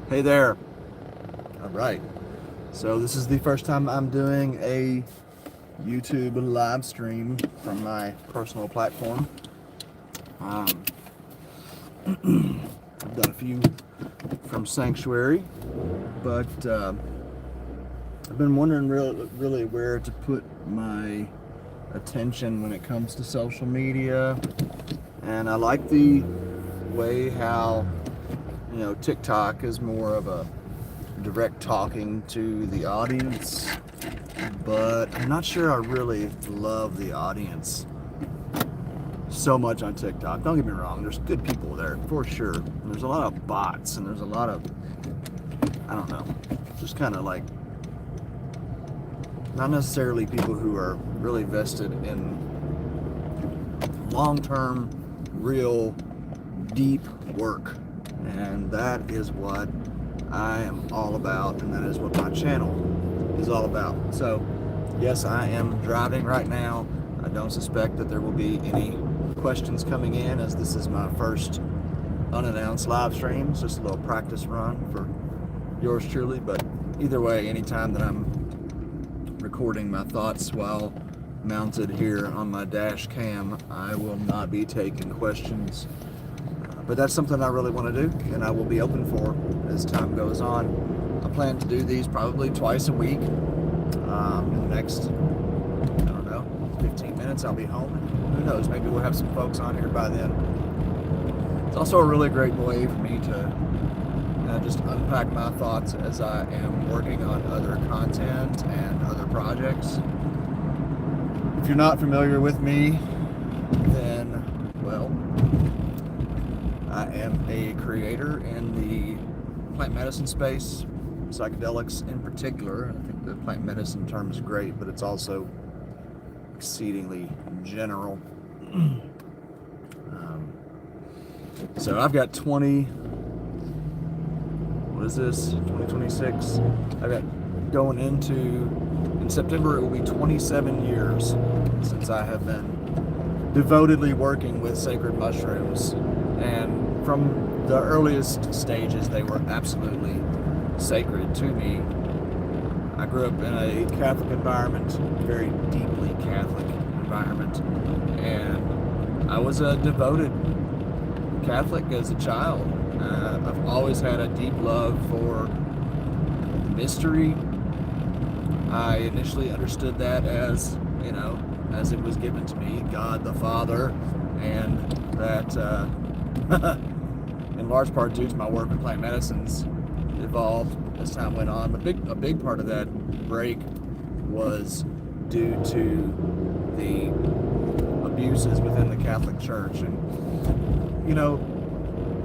Hey there. All right. So this is the first time I'm doing a YouTube live stream from my personal platform. I've done a few from Psanctuary, but I've been wondering really where to put my attention when it comes to social media. And I like the way how TikTok is more of a direct talking to the audience, but I'm not sure I really love the audience so much on TikTok. Don't get me wrong, there's good people there for sure. And there's a lot of bots and there's a lot of, I don't know, just kind of like not necessarily people who are really vested in long-term, real, deep work. And that is what I am all about, and that is what my channel is all about. So, yes, I am driving right now. I don't suspect that there will be any questions coming in, as this is my first unannounced live stream. It's just a little practice run for yours truly. But either way, anytime that I'm recording my thoughts while mounted here on my dash cam, I will not be taking questions. But that's something I really want to do, and I will be open for as time goes on. I plan to do these probably twice a week. In the next, 15 minutes I'll be home, and who knows, maybe we'll have some folks on here by then. It's also a really great way for me to just unpack my thoughts as I am working on other content and other projects. If you're not familiar with me, then, well, I am a creator in the plant medicine space, psychedelics in particular. I think the plant medicine term is great, but it's also exceedingly general. So I've got 2026? I've got going in September, it will be 27 years since I have been devotedly working with sacred mushrooms. And from the earliest stages, they were absolutely sacred to me. I grew up in a Catholic environment, very deeply Catholic environment, and I was a devoted Catholic as a child. I've always had a deep love for mystery. I initially understood that as it was given to me, God the Father, and that in large part due to my work with plant medicines evolved as time went on. But a big part of that break was due to the abuses within the Catholic Church. And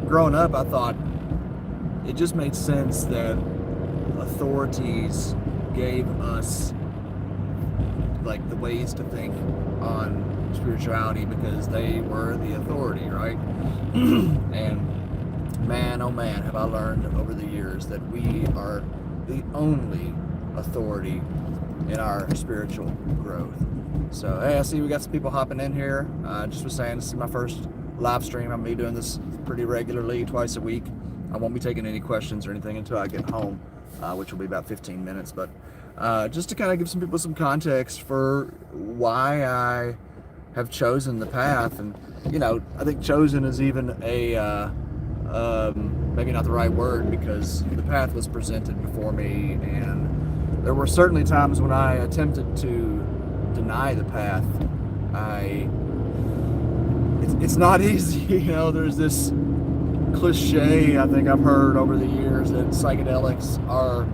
growing up, I thought it just made sense that authorities gave us like the ways to think on spirituality because they were the authority, right? And man, oh man, have I learned over the years that we are the only authority in our spiritual growth. So, hey, I see we got some people hopping in here. Just was saying, this is my first live stream. I'm going to be doing this pretty regularly, twice a week. I won't be taking any questions or anything until I get home, which will be about 15 minutes. But just to kind of give some people some context for why I have chosen the path. And, I think chosen is even maybe not the right word, because the path was presented before me, and there were certainly times when I attempted to deny the path. It's not easy, there's this cliche I think I've heard over the years that psychedelics are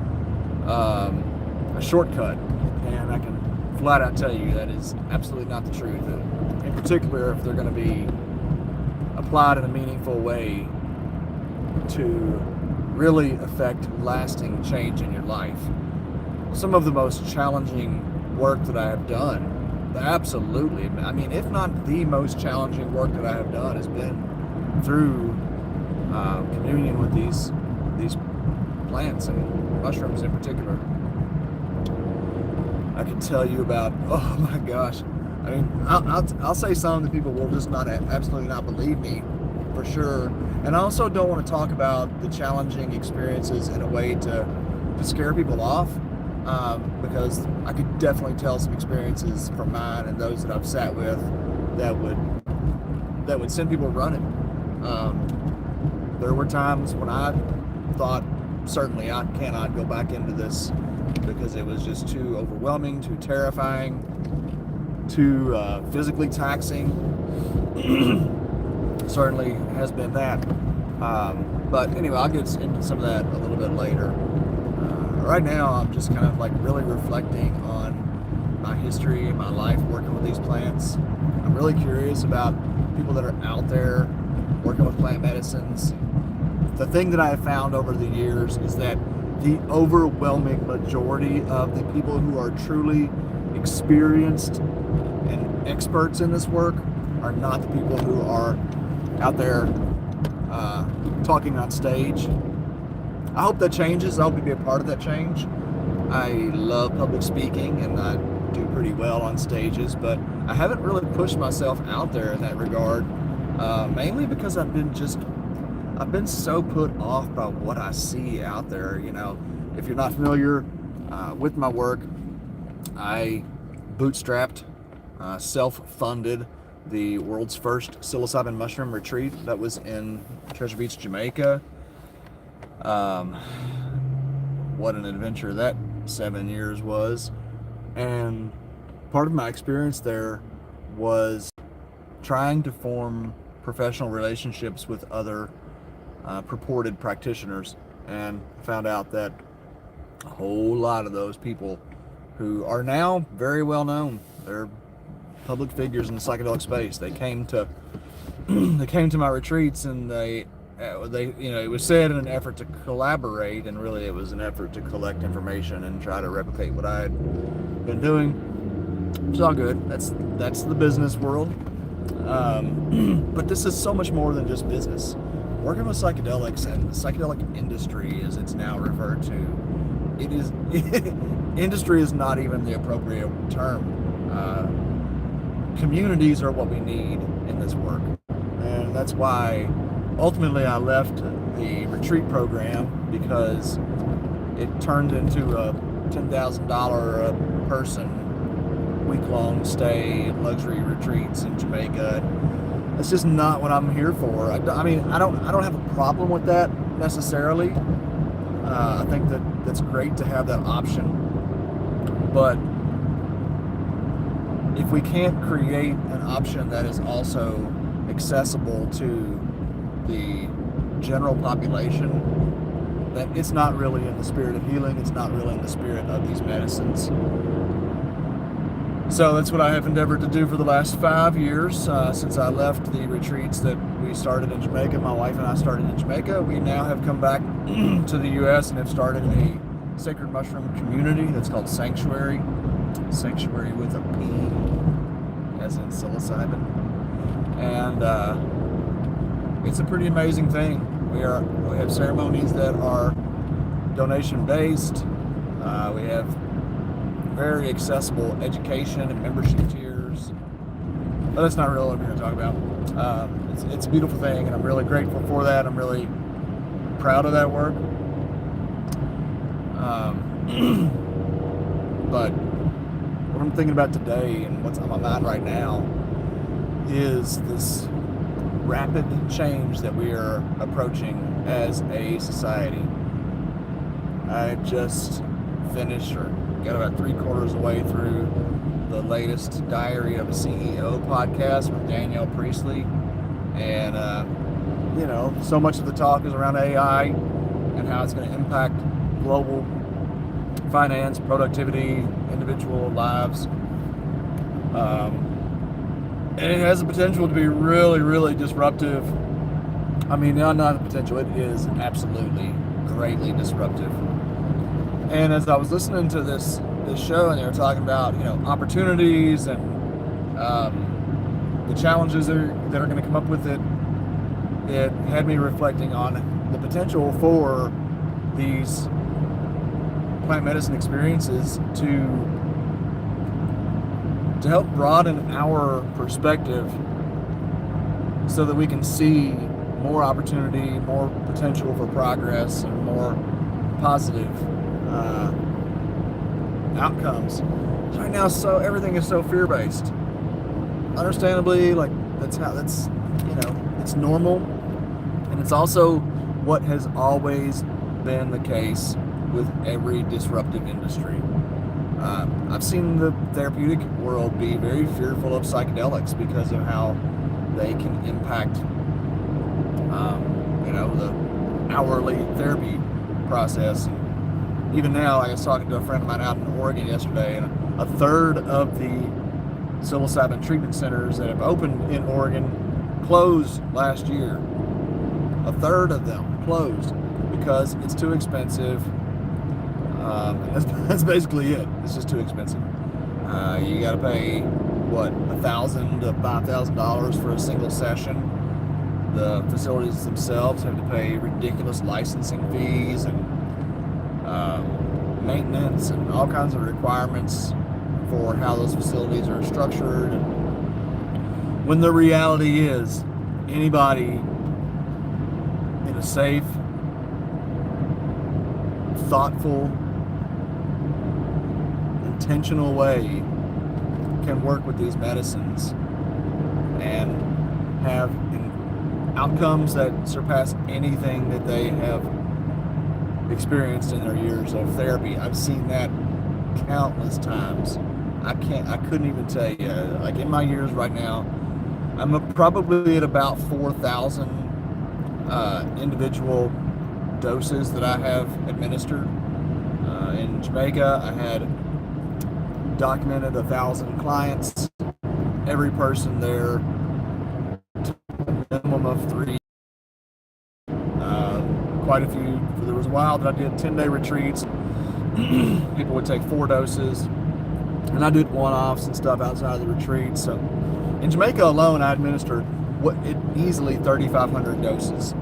a shortcut, and I can flat out tell you that is absolutely not the truth. In particular, if they're going to be applied in a meaningful way to really affect lasting change in your life. Some of the most challenging work that I have done, absolutely, I mean, if not the most challenging work that I have done, has been through communion with these plants and mushrooms in particular. I can tell you about, oh my gosh, I mean, I'll say some that people will just absolutely not believe me. for sure. And I also don't want to talk about the challenging experiences in a way to scare people off, because I could definitely tell some experiences from mine and those that I've sat with that would send people running. There were times when I thought, certainly I cannot go back into this because it was just too overwhelming, too terrifying, too physically taxing. Certainly has been that. But anyway, I'll get into some of that a little bit later. Right now, I'm just kind of like really reflecting on my history and my life working with these plants. I'm really curious about people that are out there working with plant medicines. The thing that I have found over the years is that the overwhelming majority of the people who are truly experienced and experts in this work are not the people who are out there talking on stage. I hope that changes. I hope to be a part of that change. I love public speaking and I do pretty well on stages, but I haven't really pushed myself out there in that regard, mainly because I've been so put off by what I see out there. You know, if you're not familiar with my work, I bootstrapped, self-funded the world's first psilocybin mushroom retreat that was in Treasure Beach, Jamaica. What an adventure that 7 years was. And part of my experience there was trying to form professional relationships with other purported practitioners, and found out that a whole lot of those people who are now very well known, they're public figures in the psychedelic space. They came to my retreats, and they it was said in an effort to collaborate, and really it was an effort to collect information and try to replicate what I had been doing. It's all good. That's the business world. But this is so much more than just business. Working with psychedelics and the psychedelic industry, as it's now referred to, industry is not even the appropriate term. Communities are what we need in this work. And that's why ultimately I left the retreat program, because it turned into a $10,000 a person week-long stay luxury retreats in Jamaica. That's just not what I'm here for. I don't have a problem with that necessarily. I think that's great to have that option. But if we can't create an option that is also accessible to the general population, then it's not really in the spirit of healing. It's not really in the spirit of these medicines. So that's what I have endeavored to do for the last 5 years, since I left the retreats that we started in Jamaica. My wife and I started in Jamaica. We now have come back to the U.S. and have started a sacred mushroom community that's called Psanctuary. Sanctuary with a P, as in psilocybin. And it's a pretty amazing thing. We have ceremonies that are donation based. We have very accessible education and membership tiers. But that's not really what I'm here to talk about. It's a beautiful thing, and I'm really grateful for that. I'm really proud of that work. But what I'm thinking about today and what's on my mind right now is this rapid change that we are approaching as a society. I just finished, or got about 3/4 away through the latest Diary of a CEO podcast with Danielle Priestley. And, so much of the talk is around AI and how it's going to impact global finance, productivity, individual lives. And it has the potential to be really, really disruptive. Not the potential, it is absolutely greatly disruptive. And as I was listening to this show, and they were talking about, opportunities and the challenges that are going to come up with it, it had me reflecting on the potential for these plant medicine experiences to help broaden our perspective so that we can see more opportunity, more potential for progress, and more positive outcomes. Right now, so everything is so fear-based. Understandably, like it's normal, and it's also what has always been the case with every disruptive industry. I've seen the therapeutic world be very fearful of psychedelics because of how they can impact, the hourly therapy process. And even now, I was talking to a friend of mine out in Oregon yesterday, and a third of the psilocybin treatment centers that have opened in Oregon closed last year. A third of them closed because it's too expensive. That's basically it. It's just too expensive. You got to pay $1,000 to $5,000 for a single session. The facilities themselves have to pay ridiculous licensing fees and maintenance and all kinds of requirements for how those facilities are structured. And when the reality is, anybody in a safe, thoughtful, intentional way can work with these medicines and have outcomes that surpass anything that they have experienced in their years of therapy. I've seen that countless times. I couldn't even tell you. Like in my years right now, I'm probably at about 4,000 individual doses that I have administered. In Jamaica, I had documented 1,000 clients. Every person there took a minimum of 3. Quite a few. There was a while that I did 10-day retreats. People would take 4 doses, and I did one-offs and stuff outside of the retreat. So in Jamaica alone, I administered easily 3,500 doses.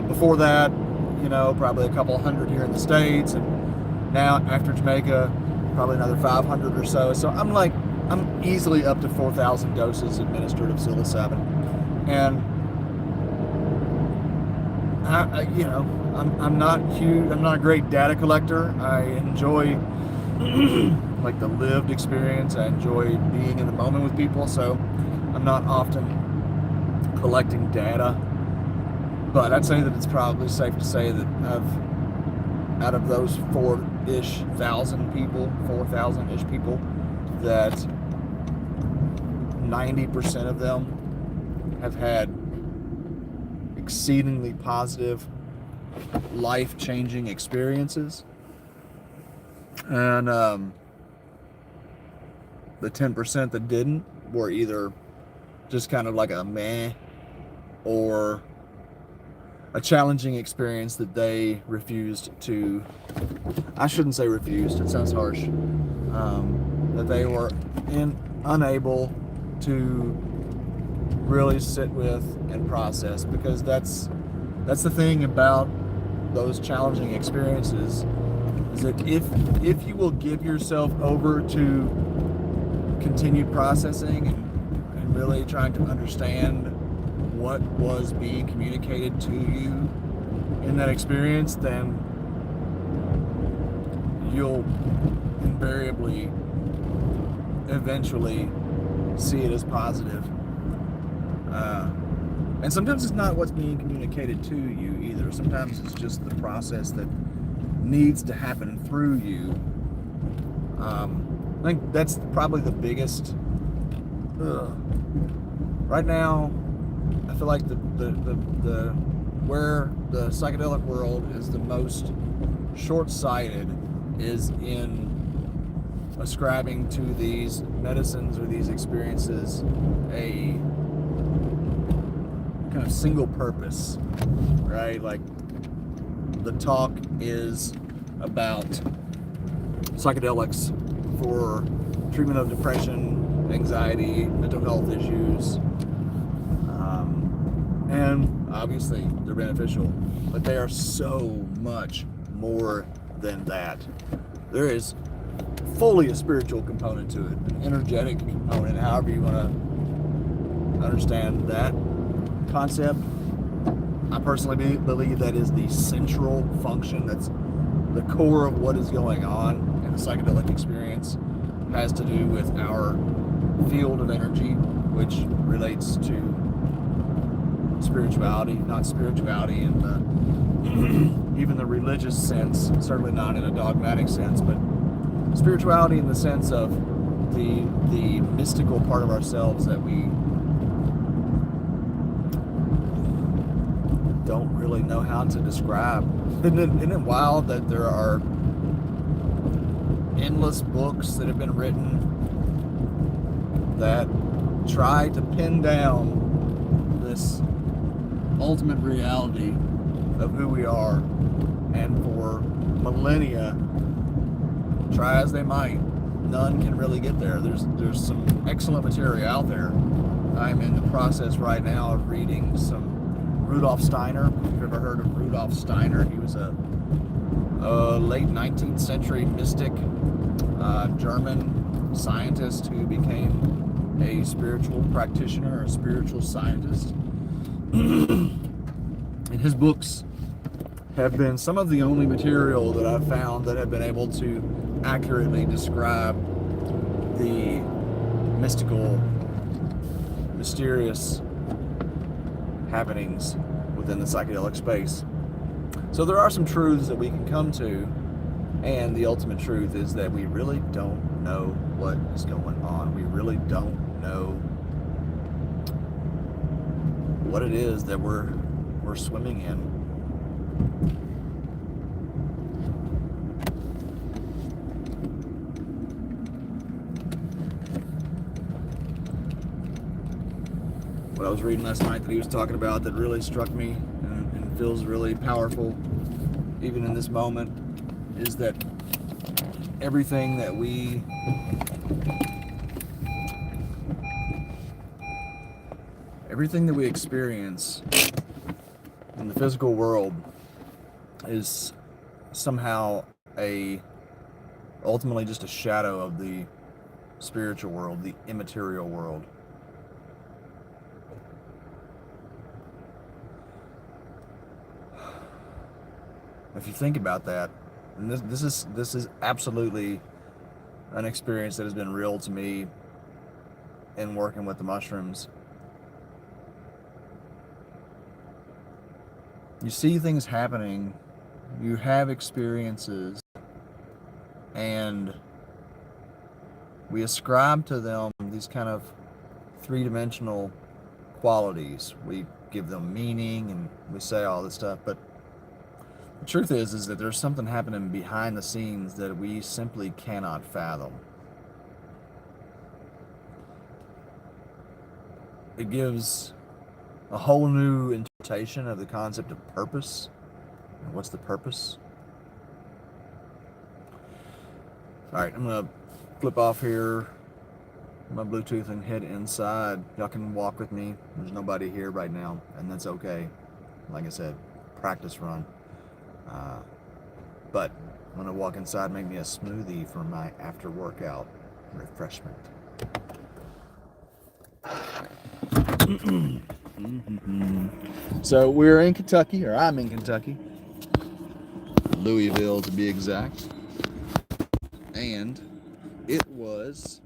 Before that, probably a couple hundred here in the States, and now after Jamaica, probably another 500 or so. So I'm easily up to 4,000 doses administered of psilocybin, and I'm not huge. I'm not a great data collector. I enjoy like the lived experience. I enjoy being in the moment with people. So I'm not often collecting data. But I'd say that it's probably safe to say that out of those 4,000-ish people, that 90% of them have had exceedingly positive, life-changing experiences. And the 10% that didn't were either just kind of like a meh or a challenging experience that they refused to, I shouldn't say refused, it sounds harsh, that they were unable to really sit with and process, because that's the thing about those challenging experiences, is that if you will give yourself over to continued processing and really trying to understand what was being communicated to you in that experience, then you'll invariably eventually see it as positive. And sometimes it's not what's being communicated to you either. Sometimes it's just the process that needs to happen through you. I think that's probably the biggest. Right now, I feel like the where the psychedelic world is the most short-sighted is in ascribing to these medicines or these experiences a kind of single purpose, right? Like the talk is about psychedelics for treatment of depression, anxiety, mental health issues, and obviously they're beneficial, but they are so much more than that. There is fully a spiritual component to it, an energetic component, however you want to understand that concept. I personally believe that is the central function. That's the core of what is going on in the psychedelic experience. It has to do with our field of energy, which relates to spirituality, not spirituality in the even the religious sense, certainly not in a dogmatic sense, but spirituality in the sense of the mystical part of ourselves that we don't really know how to describe. Isn't it wild that there are endless books that have been written that try to pin down this ultimate reality of who we are, and for millennia, try as they might, none can really get there. There's some excellent material out there. I'm in the process right now of reading some Rudolf Steiner. If you've ever heard of Rudolf Steiner, he was a late 19th century mystic, German scientist who became a spiritual practitioner, a spiritual scientist. And his books have been some of the only material that I've found that have been able to accurately describe the mystical, mysterious happenings within the psychedelic space. So there are some truths that we can come to, and the ultimate truth is that we really don't know what is going on. We really don't know what it is that we're swimming in. What I was reading last night that he was talking about that really struck me and feels really powerful even in this moment is that everything that we experience in the physical world is somehow ultimately just a shadow of the spiritual world, the immaterial world. If you think about that, and this is absolutely an experience that has been real to me in working with the mushrooms. You see things happening, you have experiences, and we ascribe to them these kind of three-dimensional qualities. We give them meaning and we say all this stuff, but the truth is that there's something happening behind the scenes that we simply cannot fathom. It gives a whole new interpretation of the concept of purpose. And what's the purpose? All right, I'm gonna flip off here my Bluetooth and head inside. Y'all can walk with me. There's nobody here right now, and that's okay. Like I said, practice run. But I'm gonna walk inside and make me a smoothie for my after workout refreshment. So we're in Kentucky, or I'm in Kentucky, Louisville to be exact, and it was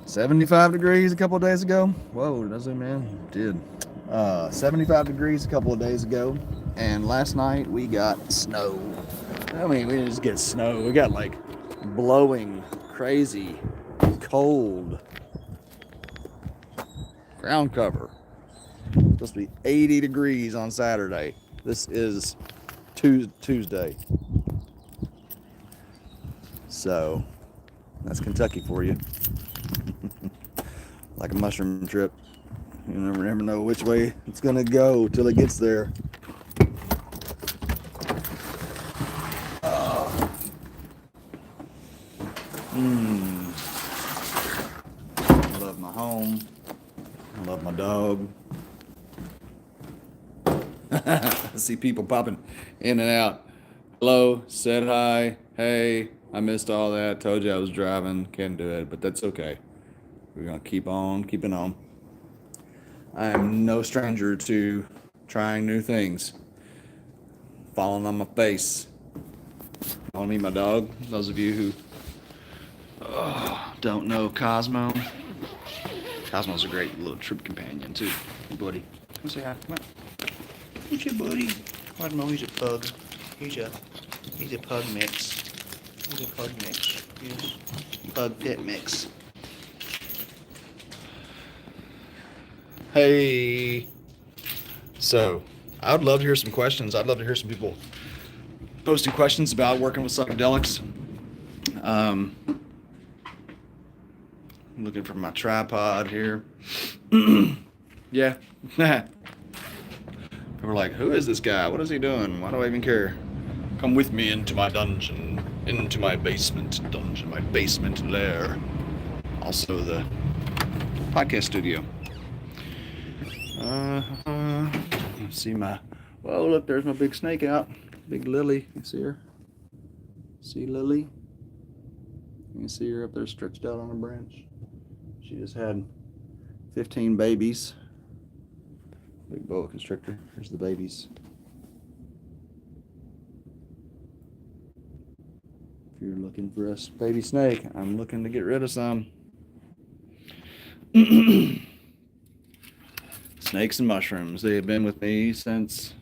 75 degrees a couple of days ago. Whoa, did I zoom in? Did. 75 degrees a couple of days ago, and last night we got snow. I mean, we didn't just get snow, we got like blowing, crazy, cold ground cover. It's supposed to be 80 degrees on Saturday. This is Tuesday. So, that's Kentucky for you. Like a mushroom trip. You never know which way it's gonna go till it gets there. I love my home. I love my dog. I see people popping in and out. Hello, said hi, hey, I missed all that, told you I was driving, can't do it, but that's okay. We're gonna keep on keeping on. I am no stranger to trying new things. Falling on my face. On me, my dog. Those of you who don't know Cosmo. Cosmo's a great little trip companion too. Hey, buddy. Come say hi. Come on. Who's your buddy? Cosmo, he's a pug. He's a pug mix. He's a pug mix. Yes. Pug pit mix. Hey. So, I would love to hear some questions. I'd love to hear some people posting questions about working with psychedelics. I'm looking for my tripod here. Yeah. People are like, who is this guy? What is he doing? Why do I even care? Come with me into my dungeon, into my basement dungeon, my basement lair. Also the podcast studio. See my, whoa, look, there's my big snake out. Big Lily, you see her? See Lily? You can see her up there stretched out on a branch. She just had 15 babies. Big boa constrictor. Here's the babies. If you're looking for a baby snake, I'm looking to get rid of some. Snakes and mushrooms. They have been with me since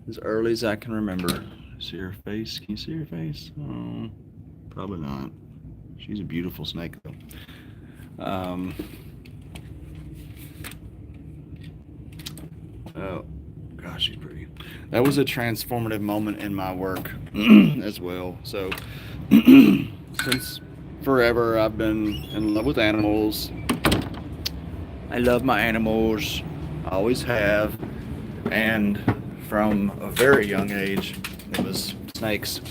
as early as I can remember. See her face? Can you see her face? Oh, probably not. She's a beautiful snake, though. Oh, gosh, she's pretty. That was a transformative moment in my work as well. So, since forever, I've been in love with animals. I love my animals. I always have. And from a very young age, it was snakes.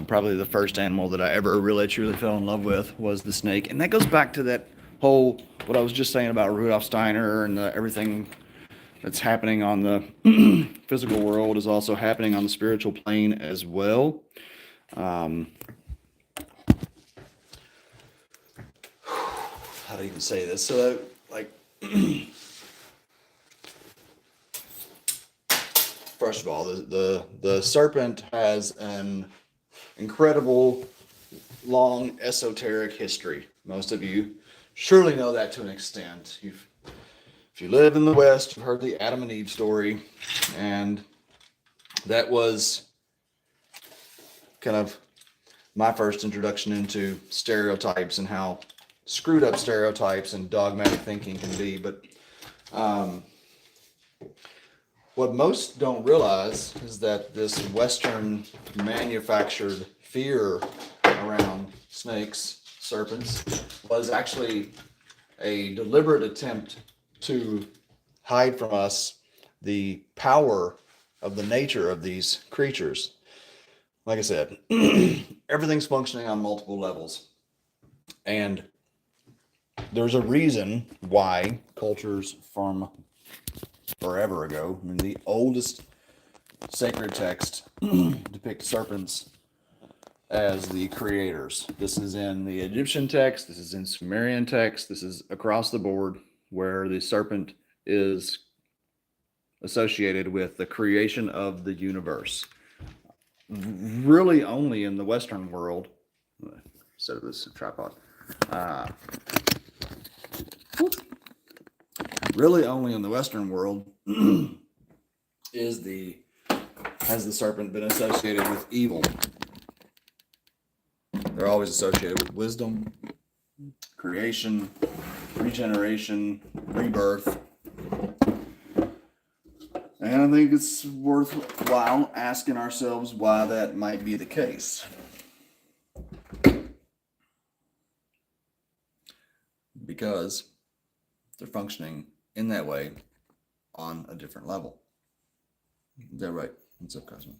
Probably the first animal that I ever really truly fell in love with was the snake. And that goes back to that whole, what I was just saying about Rudolf Steiner and everything that's happening on the physical world is also happening on the spiritual plane as well. How do I even say this? So, like, first of all, the serpent has an incredible, long, esoteric history. Most of you surely know that to an extent. If you live in the West, you've heard the Adam and Eve story, and that was kind of my first introduction into stereotypes and how screwed up stereotypes and dogmatic thinking can be. But what most don't realize is that this Western manufactured fear around snakes, serpents, was actually a deliberate attempt to hide from us the power of the nature of these creatures. Like I said, everything's functioning on multiple levels. And there's a reason why cultures from forever ago, I mean, the oldest sacred text depict serpents as the creators. This is in the Egyptian text, this is in Sumerian text, this is across the board where the serpent is associated with the creation of the universe. Really only in the Western world, instead of this tripod, really only in the Western world has the serpent been associated with evil. They're always associated with wisdom, creation, regeneration, rebirth. And I think it's worthwhile asking ourselves why that might be the case. Because they're functioning in that way on a different level. Is that right? What's up, Cosmo?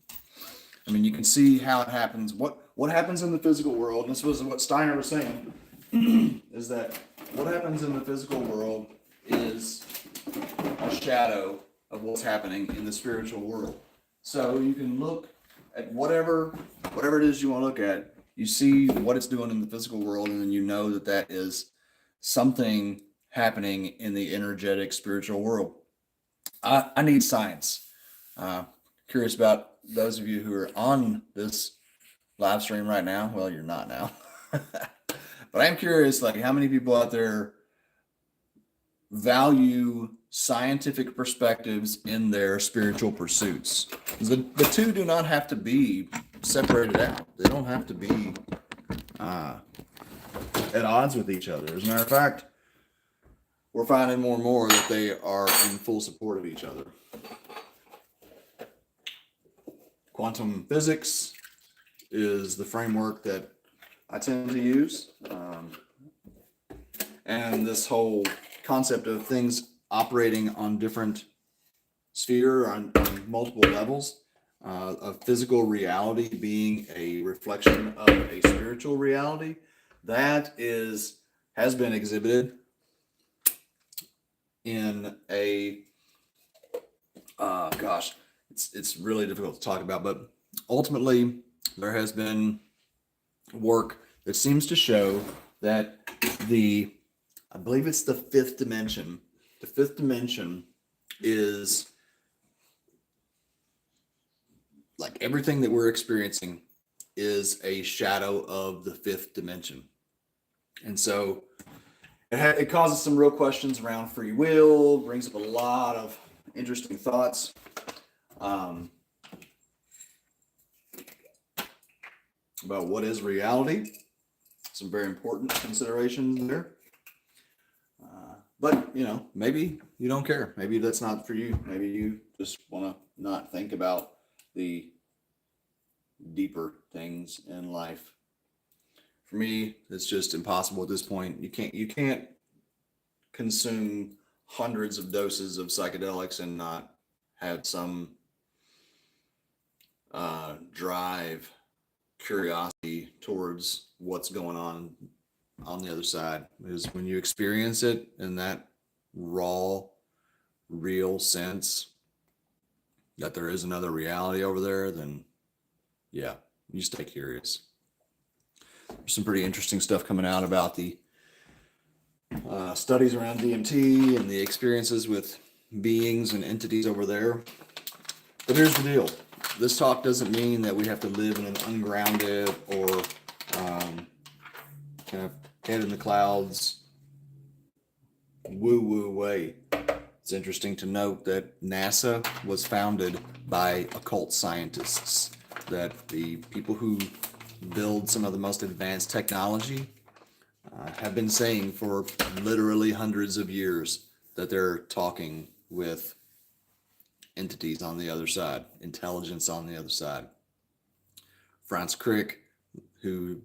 I mean, you can see how it happens. What happens in the physical world, and this was what Steiner was saying, is that what happens in the physical world is a shadow of what's happening in the spiritual world. So you can look at whatever it is you want to look at, you see what it's doing in the physical world, and then you know that is something happening in the energetic spiritual world. I need science. Curious about those of you who are on this live stream right now. Well, you're not now. But I'm curious, like, how many people out there value scientific perspectives in their spiritual pursuits? The two do not have to be separated out. They don't have to be at odds with each other. As a matter of fact, we're finding more and more that they are in full support of each other. Quantum physics is the framework that I tend to use. And this whole concept of things operating on different sphere, on multiple levels, of physical reality being a reflection of a spiritual reality, that has been exhibited in a it's really difficult to talk about, but ultimately there has been work that seems to show that I believe it's the fifth dimension. The fifth dimension is like everything that we're experiencing is a shadow of the fifth dimension. And so it causes some real questions around free will, brings up a lot of interesting thoughts. About what is reality. Some very important considerations there. But, maybe you don't care. Maybe that's not for you. Maybe you just want to not think about the deeper things in life. For me, it's just impossible at this point. You can't consume hundreds of doses of psychedelics and not have some drive, curiosity towards what's going on the other side. Because when you experience it in that raw, real sense that there is another reality over there, then yeah, you stay curious. There's some pretty interesting stuff coming out about the studies around DMT and the experiences with beings and entities over there. But here's the deal. This talk doesn't mean that we have to live in an ungrounded or kind of head in the clouds, woo-woo way. It's interesting to note that NASA was founded by occult scientists, that the people who build some of the most advanced technology have been saying for literally hundreds of years that they're talking with entities on the other side, intelligence on the other side. Franz Crick, who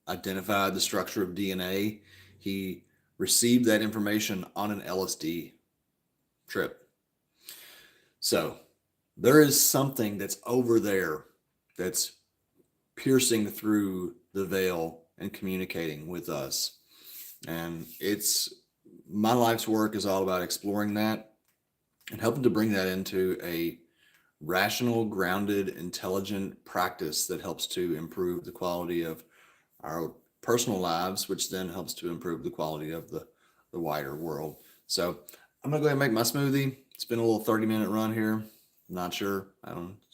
identified the structure of DNA, he received that information on an LSD trip. So there is something that's over there that's piercing through the veil and communicating with us. And my life's work is all about exploring that and helping to bring that into a rational, grounded, intelligent practice that helps to improve the quality of our personal lives, which then helps to improve the quality of the wider world. So I'm gonna go ahead and make my smoothie. It's been a little 30-minute run here. Not sure.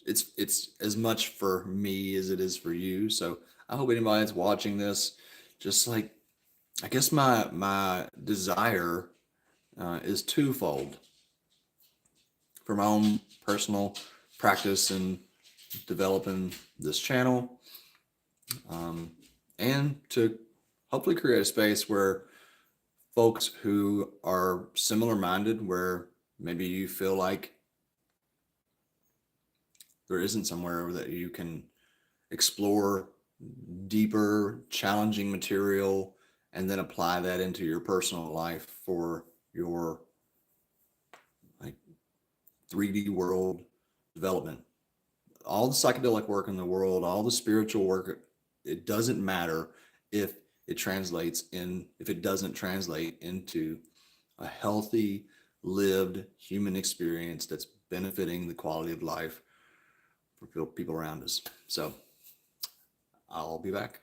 It's as much for me as it is for you. So I hope anybody that's watching this, just like, I guess my desire is twofold. For my own personal practice and developing this channel, and to hopefully create a space where folks who are similar minded, where maybe you feel like there isn't somewhere that you can explore deeper, challenging material and then apply that into your personal life for your 3D world development. All the psychedelic work in the world, all the spiritual work, it doesn't matter if it doesn't translate into a healthy, lived human experience that's benefiting the quality of life for people around us. So I'll be back.